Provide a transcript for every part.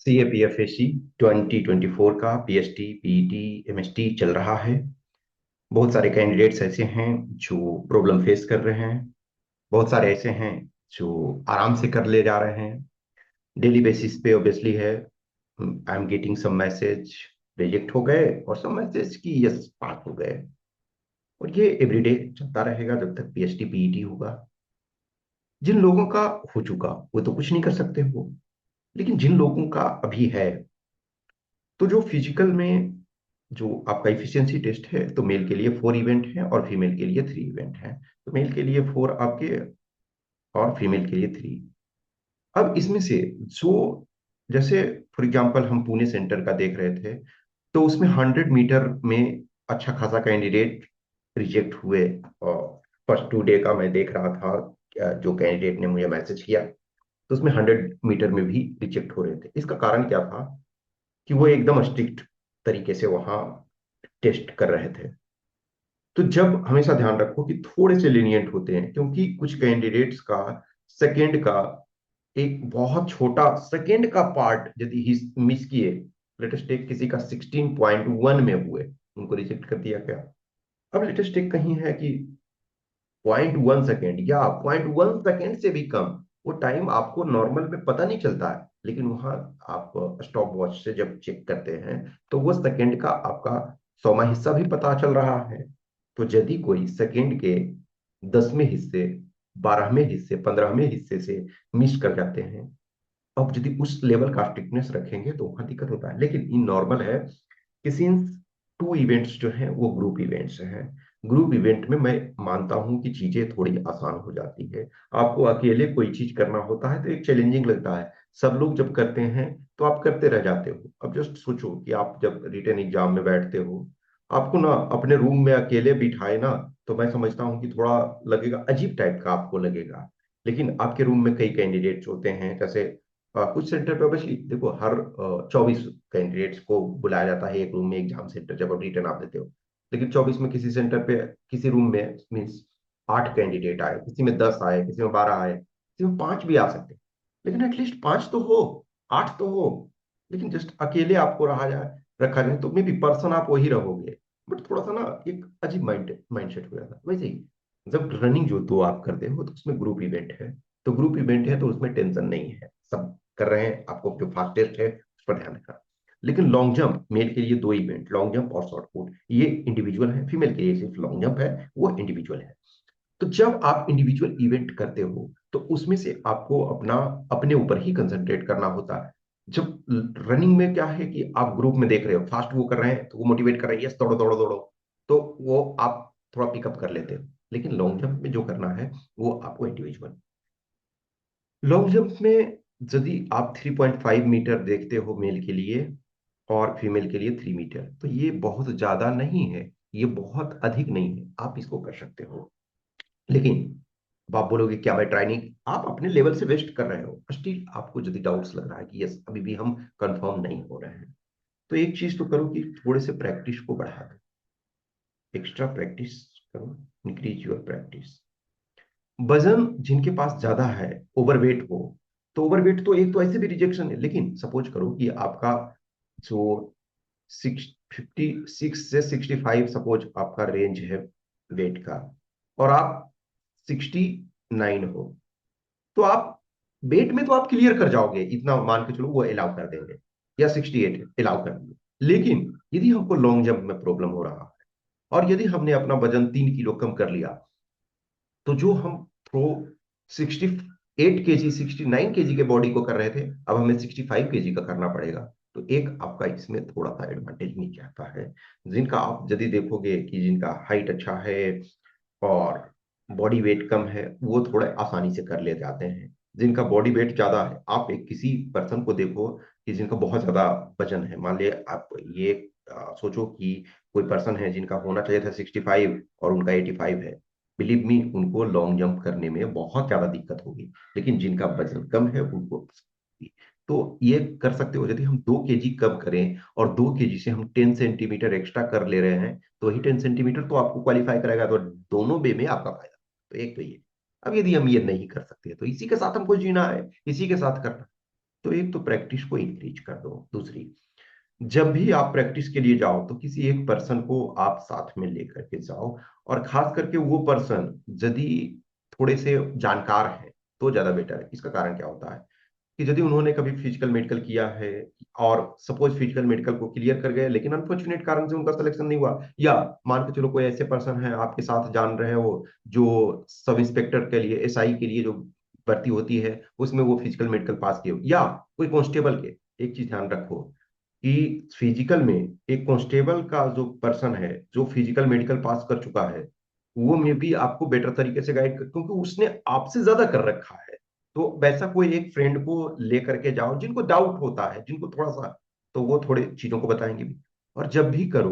C A P F A सी 2024 का PST PET MST चल रहा है। बहुत सारे कैंडिडेट्स ऐसे हैं जो प्रॉब्लम फेस कर रहे हैं। बहुत सारे ऐसे हैं जो आराम से कर ले जा रहे हैं। डेली बेसिस पे ऑब्वियसली है। I am getting some message reject हो गए और सम मैसेज की यस पास हो गए। और ये एवरीडे चलता रहेगा जब तक पीएसटी पीईटी होगा। जिन लोगों का हो चुका वो तो कुछ नहीं कर सकते हो, लेकिन जिन लोगों का अभी है, तो जो फिजिकल में जो आपका इफिशियंसी टेस्ट है, तो मेल के लिए 4 इवेंट है और फीमेल के लिए 3 इवेंट है। तो मेल के लिए 4 आपके और फीमेल के लिए 3। अब इसमें से जो, जैसे फॉर एग्जांपल हम पुणे सेंटर का देख रहे थे, तो उसमें 100 मीटर में अच्छा खासा कैंडिडेट रिजेक्ट हुए। और फर्स्ट 2 डे का मैं देख रहा था, जो कैंडिडेट ने मुझे मैसेज किया, तो उसमें 100 मीटर में भी रिजेक्ट हो रहे थे। इसका कारण क्या था कि वो एकदम स्ट्रिक्ट तरीके से वहां टेस्ट कर रहे थे। तो जब हमेशा ध्यान रखो कि थोड़े से lenient होते हैं, क्योंकि कुछ कैंडिडेट्स का सेकंड का एक बहुत छोटा सेकंड का पार्ट यदि मिस किए, लेटेस्ट टेक किसी का 16.1 में हुए, उनको रिजेक्ट कर दिया गया। अब लेटेस्ट टेक कहीं है कि 0.1 सेकेंड या 0.1 सेकेंड से भी कम, वो टाइम आपको नॉर्मल में पता नहीं चलता है, लेकिन वहां आप स्टॉप वॉच से जब चेक करते हैं, तो वो सेकेंड का आपका 100वां हिस्सा भी पता चल रहा है। तो यदि कोई सेकेंड के 10वें हिस्से, 12वें हिस्से, 15वें हिस्से से मिस कर जाते हैं, अब यदि उस लेवल का स्ट्रिक्टनेस रखेंगे तो वहां दिक्कत होता है। लेकिन इन नॉर्मल है कि सिंस 2 इवेंट्स जो हैं वो ग्रुप इवेंट्स हैं, ग्रुप इवेंट में मैं मानता हूं कि चीजें थोड़ी आसान हो जाती है। आपको अकेले कोई चीज करना होता है तो एक चैलेंजिंग लगता है। सब लोग जब करते हैं तो आप करते रह जाते हो। अब जस्ट सोचो कि आप जब रिटन एग्जाम में बैठते हो, आपको ना अपने रूम में अकेले बिठाए ना, तो मैं समझता हूँ कि थोड़ा लगेगा, अजीब टाइप का आपको लगेगा। लेकिन आपके रूम में कई कैंडिडेट्स होते हैं, जैसे कुछ सेंटर पे ऑब्वियसली देखो, हर 24 कैंडिडेट्स को बुलाया जाता है एक रूम में एग्जाम सेंटर, जब आप रिटर्न आप देते हो। लेकिन 24 में किसी सेंटर पे, किसी रूम में मीन्स 8 कैंडिडेट आए, किसी में 10 आए, किसी में 12 आए, किसी में 5 भी आ सकते हैं। लेकिन एटलीस्ट 5 तो हो, 8 तो हो। लेकिन जस्ट अकेले आपको रहा जाए, रखा जाए, तो मे बी पर्सन आप वही रहोगे, बट थोड़ा सा ना एक अजीब माइंड सेट हो जाता है। वैसे ही जब रनिंग जो दो आप करते हो तो उसमें ग्रुप इवेंट है, तो ग्रुप इवेंट है तो उसमें टेंशन नहीं है, सब कर रहे हैं, आपको जो फास्टेस्ट है उस पर ध्यान रखना। लेकिन लॉन्ग जंप, मेल के लिए 2 इवेंट, लॉन्ग जंप और शॉर्ट पुट, ये इंडिविजुअल है। फीमेल के लिए सिर्फ लॉन्ग जंप है, वो इंडिविजुअल है। तो जब आप इंडिविजुअल इवेंट करते हो तो उसमें से आपको अपना अपने ऊपर ही कंसंट्रेट करना होता है। जब रनिंग में क्या है कि आप ग्रुप में देख रहे हो, फास्ट वो कर रहे हैं तो वो मोटिवेट कर रहे हैं, यस दौड़ो दौड़ो दौड़ो, तो वो आप थोड़ा पिकअप कर लेते हो। लेकिन लॉन्ग जंप में जो करना है वो आपको इंडिविजुअल। लॉन्ग जंप में यदि आप 3.5 मीटर देखते हो मेल के लिए और फीमेल के लिए 3 मीटर, तो ये बहुत ज्यादा नहीं है, ये बहुत अधिक नहीं है, आप इसको कर सकते हो। लेकिन अब आप बोलोगे क्या मैं ट्राई नहीं, आप अपने लेवल से वेस्ट कर रहे हो स्टिल। आपको यदि डाउट्स लग रहा है कि यस अभी भी हम कंफर्म नहीं हो रहे हैं, तो एक चीज तो करो कि थोड़े से प्रैक्टिस को बढ़ा दो, एक्स्ट्रा प्रैक्टिस करो, इंक्रीज योर प्रैक्टिस। वजन जिनके पास ज्यादा है, ओवरवेट हो, तो ओवरवेट तो एक तो ऐसे भी रिजेक्शन है। लेकिन सपोज करो कि आपका जो 56 से 65 सपोज आपका रेंज है वेट का, और आप 69 हो, तो आप वेट में तो आप क्लियर कर जाओगे, इतना मान के चलो वो अलाउ कर देंगे, या 68 अलाउ कर देंगे। लेकिन यदि हमको लॉन्ग जंप में प्रॉब्लम हो रहा है और यदि हमने अपना वजन 3 किलो कम कर लिया, तो जो हम थ्रो 68 केजी 69 केजी के बॉडी को कर रहे थे, अब हमें 65 केजी का करना पड़ेगा। तो एक आपका इसमें थोड़ा सा एडवांटेज मिल जाता है। जिनका आप यदि देखोगे कि जिनका हाइट अच्छा है और बॉडी वेट कम है, वो थोड़ा आसानी से कर ले जाते हैं। जिनका बॉडी वेट ज्यादा है, आप एक किसी पर्सन को देखो कि जिनका बहुत ज्यादा वजन है, मान लिया आप ये सोचो कि कोई पर्सन है जिनका होना चाहिए था 65 और उनका 85 है, बिलीव मी उनको लॉन्ग जंप करने में बहुत ज्यादा दिक्कत होगी। लेकिन जिनका वजन कम है उनको, तो ये कर सकते हो। यदि हम 2 केजी कम करें और 2 केजी से हम 10 सेंटीमीटर एक्स्ट्रा कर ले रहे हैं, तो वही 10 सेंटीमीटर तो आपको क्वालिफाई कराएगा, तो दोनों वे में आपका फायदा। तो एक तो ये। अब यदि हम ये नहीं कर सकते तो इसी के साथ हमको जीना है, इसी के साथ करना है। तो एक तो प्रैक्टिस को इंक्रीज कर दो। दूसरी, जब भी आप प्रैक्टिस के लिए जाओ तो किसी एक पर्सन को आप साथ में लेकर के जाओ, और खास करके वो पर्सन यदि थोड़े से जानकार है तो ज्यादा बेटर है। इसका कारण क्या होता है कि यदि उन्होंने कभी फिजिकल मेडिकल किया है और सपोज फिजिकल मेडिकल को क्लियर कर गए, लेकिन अनफॉर्चुनेट कारण से उनका सिलेक्शन नहीं हुआ, या मान के चलो कोई ऐसे पर्सन है आपके साथ जान रहे हो जो सब इंस्पेक्टर के लिए, एसआई के लिए जो भर्ती होती है उसमें वो फिजिकल मेडिकल पास किए हो, या कोई कांस्टेबल के। एक चीज ध्यान रखो कि फिजिकल में एक कांस्टेबल का जो पर्सन है जो फिजिकल मेडिकल पास कर चुका है, वो में भी आपको बेटर तरीके से गाइड कर, क्योंकि उसने आपसे ज्यादा कर रखा है। तो वैसा कोई एक फ्रेंड को लेकर के जाओ जिनको डाउट होता है, जिनको थोड़ा सा, तो वो थोड़े चीजों को बताएंगे भी। और जब भी करो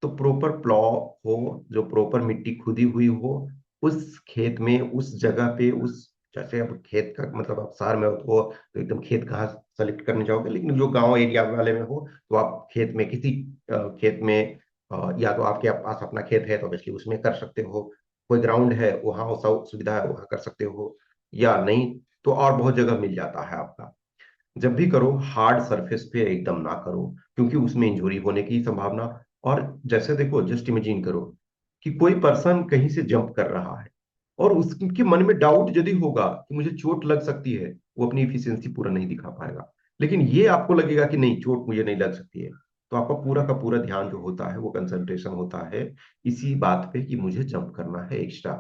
तो प्रॉपर प्लॉ हो, जो प्रॉपर मिट्टी खुदी हुई हो उस खेत में, उस जगह पे, उस, जैसे अब खेत का मतलब आप शहर में हो तो एकदम खेत कहाँ सेलेक्ट करने जाओगे, लेकिन जो गांव एरिया वाले में हो तो आप खेत में किसी खेत में या तो आपके पास अपना खेत है तो ऑब्वियसली उसमें कर सकते हो, कोई ग्राउंड है वहां वो सब सुविधा है वहां कर सकते हो, या नहीं तो और बहुत जगह मिल जाता है आपका। जब भी करो हार्ड सरफेस पे एकदम ना करो, क्योंकि उसमें इंजरी होने की संभावना। और जैसे देखो, जस्ट इमेजिन करो कि कोई पर्सन कहीं से जंप कर रहा है और उसके मन में डाउट यदि होगा कि मुझे चोट लग सकती है, वो अपनी इफिशियंसी पूरा नहीं दिखा पाएगा। लेकिन ये आपको लगेगा कि नहीं, चोट मुझे नहीं लग सकती है, तो आपका पूरा का पूरा ध्यान जो होता है वो कंसंट्रेशन होता है इसी बात पे कि मुझे जंप करना है एक्स्ट्रा।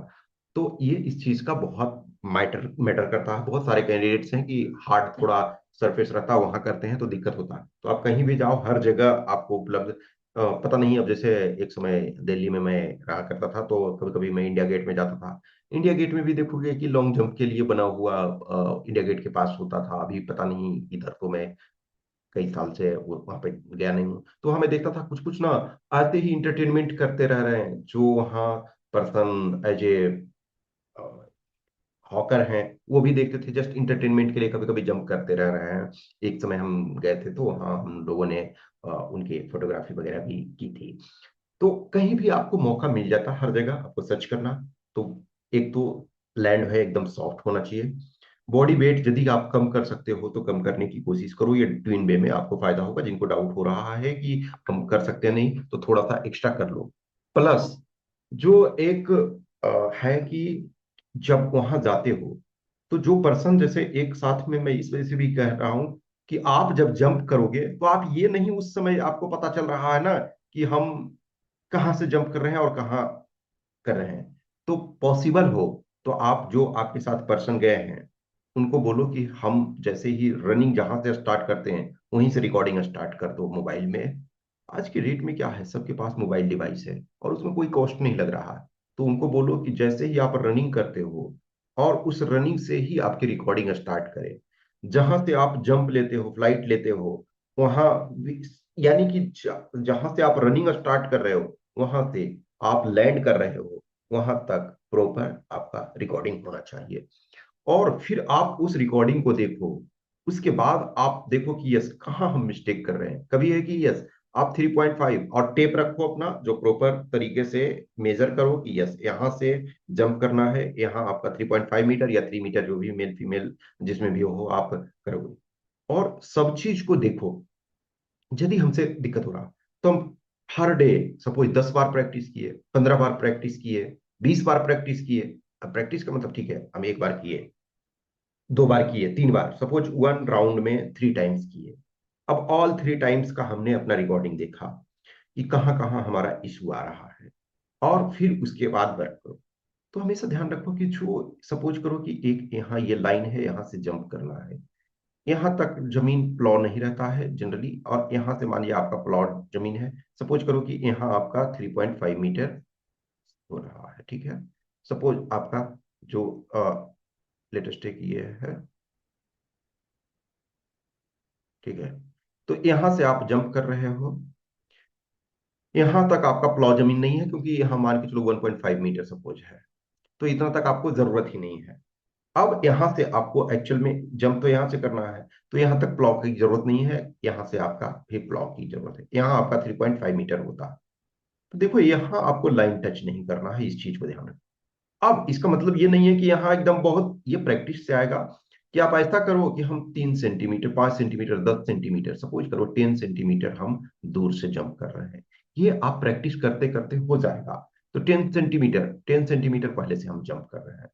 तो ये इस चीज का बहुत मैटर मैटर करता है। बहुत सारे कैंडिडेट्स हैं कि हार्ड थोड़ा सरफेस रहता है वहां करते हैं तो दिक्कत होता है। तो आप कहीं भी जाओ हर जगह आपको उपलब्ध, पता नहीं, अब जैसे एक समय दिल्ली में मैं रहा करता था तो कभी कभी मैं इंडिया गेट में जाता था। इंडिया गेट में भी देखोगे कि लॉन्ग जंप के लिए बना हुआ इंडिया गेट के पास होता था। अभी पता नहीं, इधर तो मैं कई साल से वो वहां पे गया नहीं हूँ, तो हमें देखता था कुछ कुछ ना आते ही इंटरटेनमेंट करते रह रहे हैं जो वहाँ पर्सन एज ए हॉकर हैं, वो भी देखते थे जस्ट इंटरटेनमेंट के लिए, कभी कभी जंप करते रह रहे हैं। एक समय हम गए थे तो वहाँ हम लोगों ने उनकी फोटोग्राफी वगैरह भी की थी। तो कहीं भी आपको मौका मिल जाता है हर जगह आपको सर्च करना। तो एक तो लैंड है एकदम सॉफ्ट होना चाहिए। बॉडी वेट यदि आप कम कर सकते हो तो कम करने की कोशिश करो, ये ट्विन वे में आपको फायदा होगा। जिनको डाउट हो रहा है कि हम कर सकते हैं नहीं, तो थोड़ा सा एक्स्ट्रा कर लो। प्लस जो एक है कि जब वहां जाते हो तो जो पर्सन, जैसे एक साथ में मैं इस वजह से भी कह रहा हूं कि आप जब जंप करोगे तो आप ये नहीं, उस समय आपको पता चल रहा है ना कि हम कहाँ से जंप कर रहे हैं और कहाँ कर रहे हैं। तो पॉसिबल हो तो आप जो आपके साथ पर्सन गए हैं उनको बोलो कि हम जैसे ही रनिंग जहां से स्टार्ट करते हैं वहीं से रिकॉर्डिंग स्टार्ट कर दो मोबाइल में। आज के डेट में क्या है, सबके पास मोबाइल डिवाइस है और उसमें कोई कॉस्ट नहीं लग रहा है। तो उनको बोलो कि जैसे ही आप रनिंग करते हो और उस रनिंग से ही आपकी रिकॉर्डिंग स्टार्ट करें। जहां से आप जंप लेते हो, फ्लाइट लेते हो, वहां यानी कि जहां से आप रनिंग स्टार्ट कर रहे हो वहां से आप लैंड कर रहे हो वहां तक प्रॉपर आपका रिकॉर्डिंग होना चाहिए। और फिर आप उस रिकॉर्डिंग को देखो, उसके बाद आप देखो कि यस कहाँ हम मिस्टेक कर रहे हैं। कभी है कि यस आप 3.5 और टेप रखो अपना जो प्रॉपर तरीके से मेजर करो कि यस यहाँ से जंप करना है, यहाँ आपका 3.5 मीटर या 3 मीटर, जो भी मेल फीमेल जिसमें भी हो आप करोगे। और सब चीज को देखो। यदि हमसे दिक्कत हो रहा तो हम हर डे सपोज 10 बार प्रैक्टिस किए, 15 बार प्रैक्टिस किए, 20 बार प्रैक्टिस किए। अब प्रैक्टिस का मतलब ठीक है हम एक बार किए, 2 बार किए, 3 बार, सपोज वन राउंड में 3 टाइम्स किए। अब ऑल 3 टाइम्स का हमने अपना रिकॉर्डिंग देखा कि कहाँ कहाँ हमारा इशू आ रहा है, और फिर उसके बाद वर्क करो। तो हमेशा ध्यान रखो कि जो सपोज करो कि एक यहाँ ये लाइन है, यहाँ से जंप करना है, यहाँ तक जमीन प्लॉट नहीं रहता है जनरली, और यहाँ से मानिए आपका प्लॉट जमीन है, सपोज करो कि यहाँ आपका 3.5 मीटर हो रहा है, ठीक है। सपोज आपका जो लेटेस्ट एक ये है, ठीक है। तो यहाँ से आप जंप कर रहे हो, यहाँ तक आपका प्लॉट जमीन नहीं है क्योंकि यहाँ मान के चलो 1.5 मीटर सपोज है, तो इतना तक आपको जरूरत ही नहीं है। अब यहाँ से आपको एक्चुअल में जंप तो यहाँ से करना है, तो यहाँ तक प्लॉक की जरूरत नहीं है, यहाँ से आपका भी प्लॉक की जरूरत है, यहाँ आपका 3.5 मीटर होता है। तो देखो यहाँ आपको लाइन टच नहीं करना है, इस चीज को ध्यान रखना। अब इसका मतलब ये नहीं है कि यहाँ एकदम बहुत, ये प्रैक्टिस से आएगा कि आप ऐसा करो कि हम 3 सेंटीमीटर, 5 सेंटीमीटर, 10 सेंटीमीटर, सपोज करो 10 सेंटीमीटर हम दूर से जंप कर रहे हैं। ये आप प्रैक्टिस करते करते हो जाएगा। तो 10 सेंटीमीटर, 10 सेंटीमीटर पहले से हम जंप कर रहे हैं।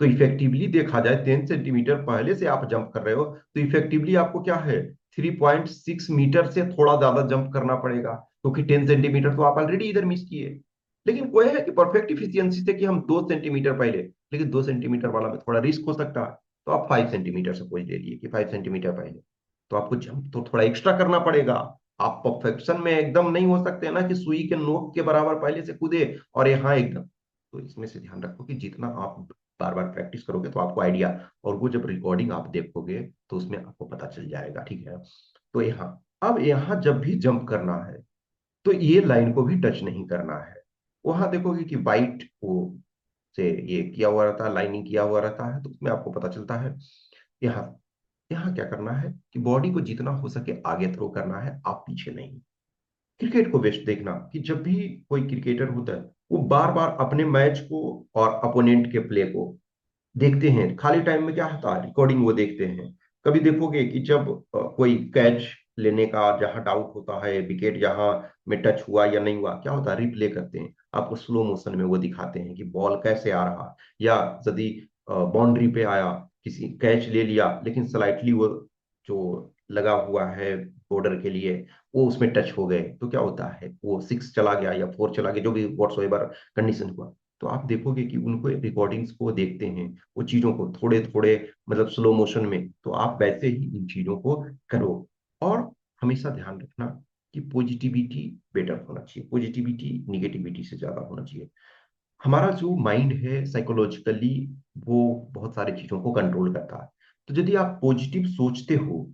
तो इफेक्टिवली देखा जाए 10 सेंटीमीटर पहले से आप जंप कर रहे हो, तो इफेक्टिवली आपको क्या है, 3.6 मीटर से थोड़ा ज्यादा जंप करना पड़ेगा, क्योंकि 10 सेंटीमीटर तो आप ऑलरेडी इधर मिस किए। लेकिन कोई है कि परफेक्ट इफिशियंसी से कि हम 2 सेंटीमीटर पहले, लेकिन 2 सेंटीमीटर वाला में थोड़ा रिस्क हो सकता है। तो आप 5 सेंटीमीटर सपोज ले लिए कि 5 सेंटीमीटर पहले, तो आपको जंप तो थोड़ा एक्स्ट्रा करना पड़ेगा। आप परफेक्शन में एकदम नहीं हो सकते ना कि सुई के नोक के बराबर पहले से कूदे और यहाँ एकदम। तो इसमें से ध्यान रखो कि जितना आप बार बार प्रैक्टिस करोगे तो आपको आइडिया, और वो जब रिकॉर्डिंग आप देखोगे तो उसमें आपको पता चल जाएगा, ठीक है। तो यहाँ, अब यहाँ जब भी जंप करना है तो ये लाइन को भी टच नहीं करना है। वहां देखोगे कि वाइट वो से ये किया हुआ रहता है, लाइनिंग किया हुआ रहता है, तो उसमें आपको पता चलता है। यहाँ, यहाँ क्या करना है कि बॉडी को जितना हो सके आगे थ्रो करना है, आप पीछे नहीं। क्रिकेट को बेस्ट देखना कि जब भी कोई क्रिकेटर होता है, वो बार बार अपने मैच को और अपोनेंट के प्ले को देखते हैं। खाली टाइम में क्या होता है, रिकॉर्डिंग वो देखते हैं। कभी देखोगे कि जब कोई कैच लेने का जहां डाउट होता है, विकेट जहां में टच हुआ या नहीं हुआ, क्या होता है, रिप्ले करते हैं, आपको स्लो मोशन में वो दिखाते हैं कि बॉल कैसे आ रहा, या यदि बाउंड्री पे आया, किसी कैच ले लिया लेकिन स्लाइटली वो जो लगा हुआ है बॉर्डर के लिए, वो उसमें टच हो गए, तो क्या होता है, वो 6 चला गया या 4 चला गया, जो भी व्हाट्सएवर कंडीशन हुआ। तो आप देखोगे कि उनको रिकॉर्डिंग्स को देखते हैं, वो चीजों को थोड़े थोड़े मतलब स्लो मोशन में, तो आप वैसे ही इन चीजों को करो। और हमेशा ध्यान रखना कि पॉजिटिविटी बेटर होना चाहिए, पॉजिटिविटी निगेटिविटी से ज्यादा होना चाहिए। हमारा जो माइंड है साइकोलॉजिकली, वो बहुत सारी चीजों को कंट्रोल करता है। तो यदि आप पॉजिटिव सोचते हो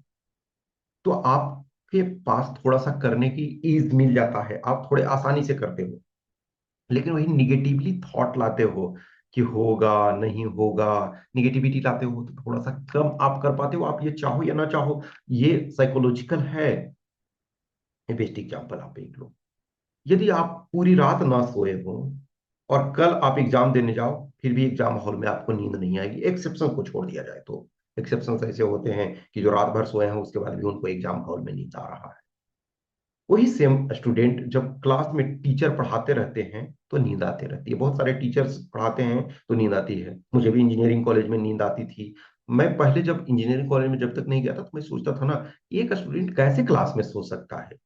तो आपके पास थोड़ा सा करने की ईज मिल जाता है, आप थोड़े आसानी से करते हो। लेकिन वही निगेटिवली थॉट लाते हो कि होगा नहीं होगा, निगेटिविटी लाते हो तो थोड़ा सा कम आप कर पाते हो, आप ये चाहो या ना चाहो। ये साइकोलॉजिकल है। बेस्ट एग्जाम्पल आप देख लो, यदि आप पूरी रात ना सोए हो और कल आप एग्जाम देने जाओ, फिर भी एग्जाम हॉल में आपको नींद नहीं आएगी, एक्सेप्शन को छोड़ दिया जाए तो। एक्सेप्शन ऐसे होते हैं कि जो रात भर सोए हैं उसके बाद भी उनको एग्जाम हॉल में नींद आ रहा है। वही सेम स्टूडेंट जब क्लास में टीचर पढ़ाते रहते हैं तो नींद आती रहती है। बहुत सारे टीचर्स पढ़ाते हैं तो नींद आती है, मुझे भी इंजीनियरिंग कॉलेज में नींद आती थी। मैं पहले जब इंजीनियरिंग कॉलेज में जब तक नहीं गया था तो मैं सोचता था ना, एक स्टूडेंट कैसे क्लास में सो सकता है।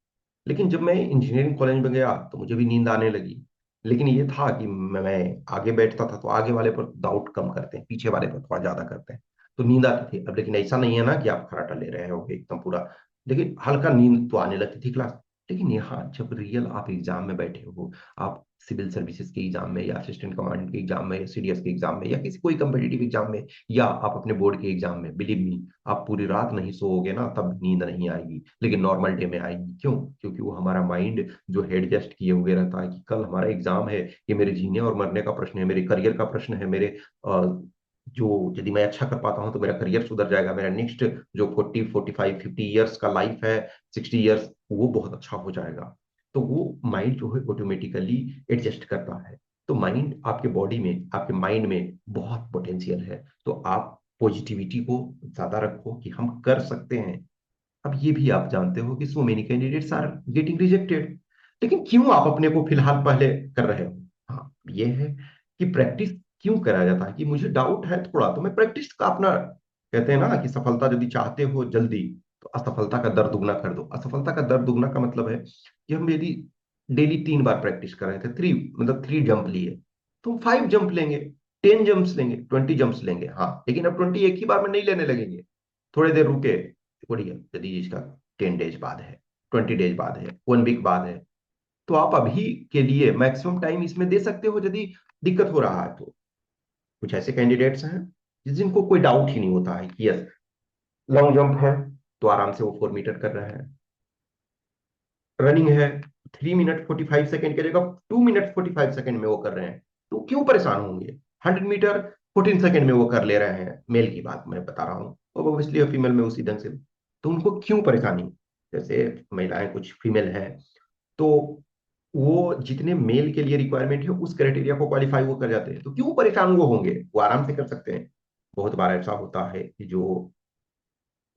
लेकिन जब मैं इंजीनियरिंग कॉलेज में गया तो मुझे भी नींद आने लगी। लेकिन ये था कि मैं आगे बैठता था तो आगे वाले पर डाउट कम करते हैं, पीछे वाले पर थोड़ा ज्यादा करते हैं, तो नींद आती थी। अब लेकिन ऐसा नहीं है ना कि आप खर्राटा ले रहे हो एकदम पूरा, लेकिन हल्का नींद तो आने लगती थी क्लास। लेकिन यहाँ जब रियल आप एग्जाम में बैठे हो, आप सिविल सर्विसेज के एग्जाम में या असिस्टेंट कमांडेंट के एग्जाम में या सीडीएस के एग्जाम में या किसी कोई कंपेटिटिव एग्जाम में, या आप अपने बोर्ड के एग्जाम में, बिलीव मी, आप पूरी रात नहीं सोओगे ना तब नींद नहीं आएगी, लेकिन नॉर्मल डे में आएगी। क्यों? क्योंकि वो हमारा माइंड जो है एडजस्ट किए हुए रहता है कि कल हमारा एग्जाम है, ये मेरे जीने और मरने का प्रश्न है, मेरे करियर का प्रश्न है, मेरे जो यदि मैं अच्छा कर पाता हूं तो मेरा करियर सुधर जाएगा, मेरा नेक्स्ट जो 40 45 50 ईयर्स का लाइफ है, 60 ईयर्स, वो बहुत अच्छा हो जाएगा। तो वो माइंड जो है ऑटोमेटिकली एडजस्ट करता है। तो माइंड आपके बॉडी में, आपके माइंड में बहुत पोटेंशियल है। तो आप पॉजिटिविटी को ज्यादा रखो कि हम कर सकते हैं। अब ये भी आप जानते हो कि so many candidates are getting rejected, लेकिन क्यों आप अपने को फिलहाल पहले कर रहे हो? हाँ, ये है कि प्रैक्टिस क्यों कराया जाता है, कि मुझे डाउट है थोड़ा तो मैं प्रैक्टिस का अपना, कहते हैं ना कि सफलता यदि चाहते हो जल्दी तो असफलता का दर दुगना कर दो। असफलता का दर दुगना का मतलब है कि हम यदि डेली 3 बार प्रैक्टिस कर रहे थे, थ्री मतलब 3 जंप लिए, तो हम 5 जंप लेंगे, 10 जंप्स लेंगे, 20 जंप्स लेंगे। हाँ, लेकिन अब 20 एक ही बार में नहीं लेने लगेंगे, थोड़े देर रुके, बढ़िया, यदि इसका 10 डेज बाद है, 20 डेज बाद है, 1 वीक बाद है, तो आप अभी के लिए मैक्सिमम टाइम इसमें दे सकते हो यदि दिक्कत हो रहा है तो। कुछ ऐसे कैंडिडेट्स हैं जिनको कोई डाउट ही नहीं होता है कि यस, लॉन्ग जंप है तो आराम से वो 4 मीटर कर रहे हैं, रनिंग है 3 मिनट 45 सेकेंड की जगह 2 मिनट 45 सेकेंड में वो कर रहे हैं, तो क्यों परेशान होंगे। 100 मीटर 14 सेकेंड में वो कर ले रहे हैं, मेल की बात मैं बता रहा हूँ, और ऑब्वियसली फीमेल में उसी ढंग से, तो उनको क्यों परेशानी। जैसे महिलाएं कुछ फीमेल हैं, तो वो जितने मेल के लिए रिक्वायरमेंट है उस क्राइटेरिया को क्वालिफाई वो कर जाते हैं, तो क्यों परेशान वो होंगे, वो आराम से कर सकते हैं। बहुत बार ऐसा होता है कि जो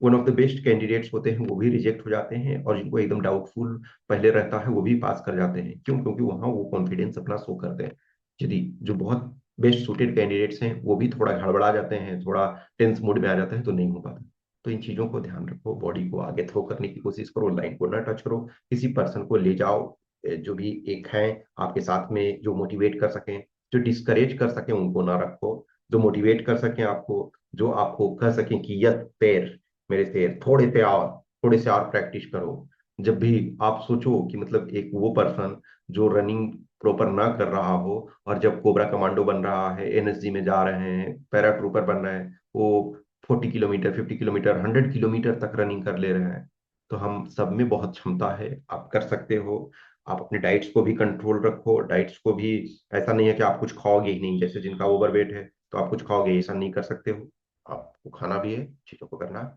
one of the best candidates होते हैं वो भी रिजेक्ट हो जाते हैं, और जिनको एकदम डाउटफुल पहले रहता है वो भी पास कर जाते हैं। क्यों? क्योंकि वहां वो कॉन्फिडेंस अपना शो करते हैं। यदि जो बहुत बेस्ट सूटेड कैंडिडेट्स हैं वो भी थोड़ा गड़बड़ा जाते हैं, थोड़ा टेंस मूड में आ जाते हैं, तो नहीं हो पाता। तो इन चीजों को ध्यान रखो, बॉडी को आगे थ्रो करने की कोशिश करो, लाइन को ना टच करो, किसी पर्सन को ले जाओ जो भी एक है आपके साथ में, जो मोटिवेट कर सकें। जो डिस्करेज कर सकें उनको ना रखो, जो मोटिवेट कर सकें आपको, जो आपको कह सकें कि यस पैर मेरे से थोड़े से और प्रैक्टिस करो। जब भी आप सोचो कि मतलब एक वो पर्सन जो रनिंग प्रॉपर ना कर रहा हो, और जब कोबरा कमांडो बन रहा है, एनएसजी में जा रहे हैं, पैरा ट्रूपर बन रहे हैं, वो 40 किलोमीटर, 50 किलोमीटर, 100 किलोमीटर तक रनिंग कर ले रहे हैं। तो हम सब में बहुत क्षमता है, आप कर सकते हो। आप अपने डाइट्स को भी कंट्रोल रखो, डाइट्स को भी ऐसा नहीं है कि आप कुछ खाओगे ही नहीं, जैसे जिनका ओवरवेट है तो आप कुछ खाओगे, ऐसा नहीं कर सकते हो। आपको खाना भी है, चीजों को करना है।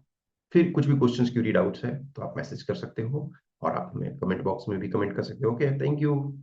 फिर कुछ भी क्वेश्चंस क्यूरी डाउट्स है तो आप मैसेज कर सकते हो, और आप हमें कमेंट बॉक्स में भी कमेंट कर सकते हो। Okay, thank you.